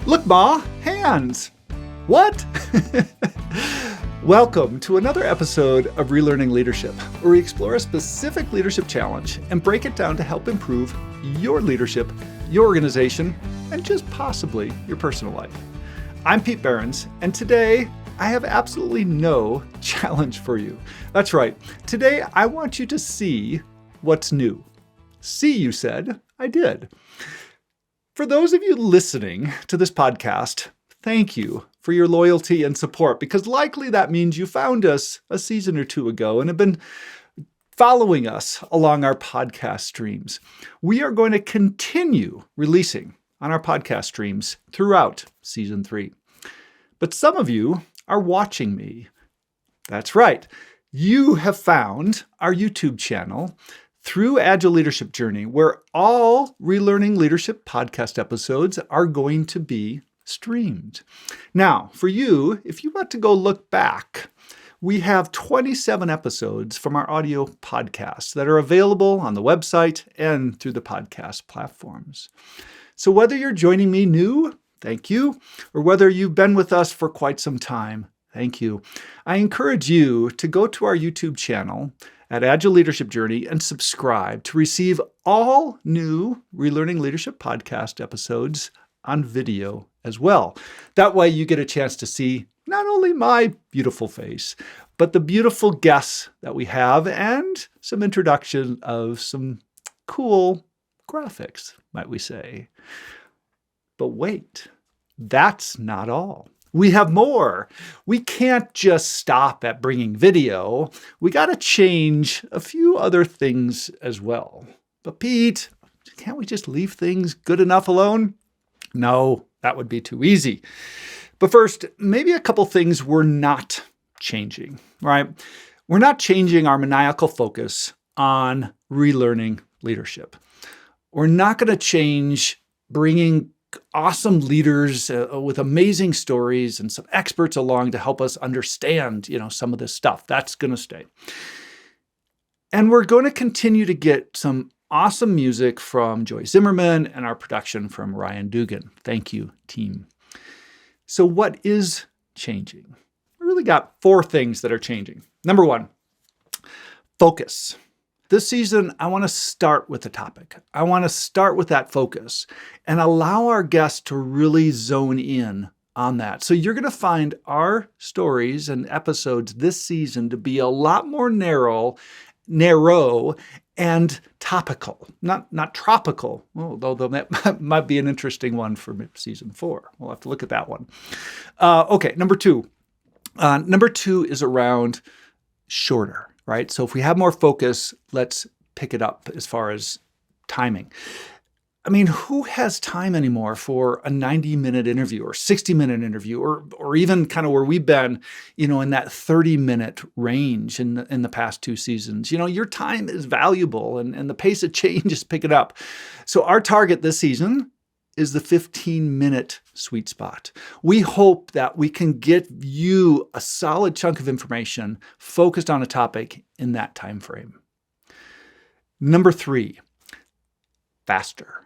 Look, Ma, hands. What? Welcome to another episode of Relearning Leadership, where we explore a specific leadership challenge and break it down to help improve your leadership, your organization, and just possibly your personal life. I'm Pete Behrens, and today I have absolutely no challenge for you. That's right. Today I want you to see what's new. See, you said. I did. For those of you listening to this podcast, thank you for your loyalty and support, because likely that means you found us a season or two ago and have been following us along our podcast streams. We are going to continue releasing on our podcast streams throughout season 3. But some of you are watching me. That's right. You have found our YouTube channel through Agile Leadership Journey, where all Relearning Leadership podcast episodes are going to be streamed. Now, for you, if you want to go look back, we have 27 episodes from our audio podcasts that are available on the website and through the podcast platforms. So whether you're joining me new, thank you, or whether you've been with us for quite some time, thank you. I encourage you to go to our YouTube channel at Agile Leadership Journey and subscribe to receive all new Relearning Leadership podcast episodes on video as well. That way you get a chance to see not only my beautiful face, but the beautiful guests that we have and some introduction of some cool graphics, might we say. But wait, that's not all. We have more. We can't just stop at bringing video. We got to change a few other things as well. But Pete, can't we just leave things good enough alone? No, that would be too easy. But first, maybe a couple things we're not changing, right? We're not changing our maniacal focus on relearning leadership. We're not going to change bringing awesome leaders with amazing stories and some experts along to help us understand, some of this stuff. That's going to stay. And we're going to continue to get some awesome music from Joy Zimmerman and our production from Ryan Dugan. Thank you, team. So what is changing? We really got 4 things that are changing. Number 1, focus. This season, I want to start with the topic. I want to start with that focus and allow our guests to really zone in on that. So you're going to find our stories and episodes this season to be a lot more narrow and topical, not tropical, although that might be an interesting one for season 4. We'll have to look at that one. Okay, number 2. Number 2 is around shorter. Right? So if we have more focus, let's pick it up as far as timing. I mean, who has time anymore for a 90-minute interview or 60-minute interview or even kind of where we've been, in that 30-minute range in the past 2 seasons? Your time is valuable and the pace of change is picking up. So our target this season is the 15-minute sweet spot. We hope that we can get you a solid chunk of information focused on a topic in that time frame. Number 3, faster.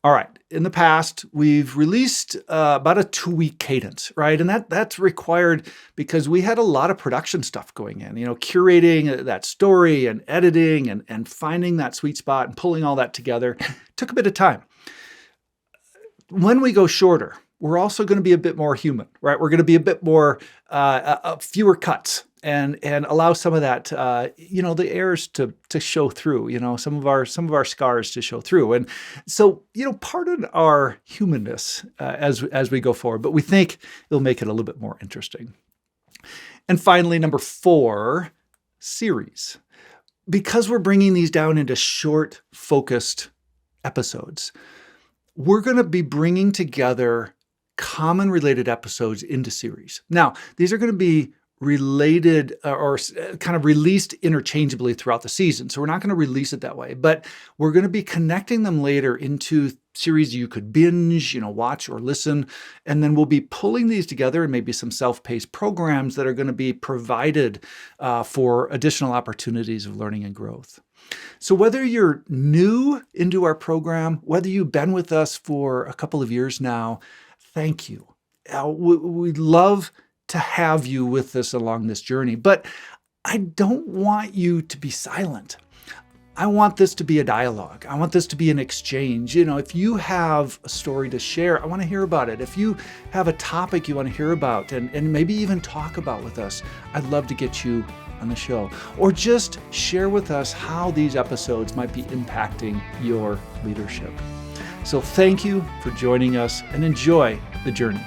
All right, in the past, we've released about a 2-week cadence, right? And that's required because we had a lot of production stuff going in, curating that story and editing and finding that sweet spot and pulling all that together took a bit of time. When we go shorter, we're also going to be a bit more human, right? We're going to be a bit more, fewer cuts and allow some of that, the errors to show through, some of our scars to show through. And so, pardon our humanness as we go forward, but we think it'll make it a little bit more interesting. And finally, number 4, series. Because we're bringing these down into short, focused episodes, we're going to be bringing together common related episodes into series. Now, these are going to be related or kind of released interchangeably throughout the season. So we're not going to release it that way, but we're going to be connecting them later into series you could binge, watch or listen. And then we'll be pulling these together and maybe some self-paced programs that are going to be provided for additional opportunities of learning and growth. So whether you're new into our program, whether you've been with us for a couple of years now, thank you. We'd love to have you with us along this journey, but I don't want you to be silent. I want this to be a dialogue. I want this to be an exchange. If you have a story to share, I want to hear about it. If you have a topic you want to hear about and maybe even talk about with us, I'd love to get you on the show. Or just share with us how these episodes might be impacting your leadership. So thank you for joining us and enjoy the journey.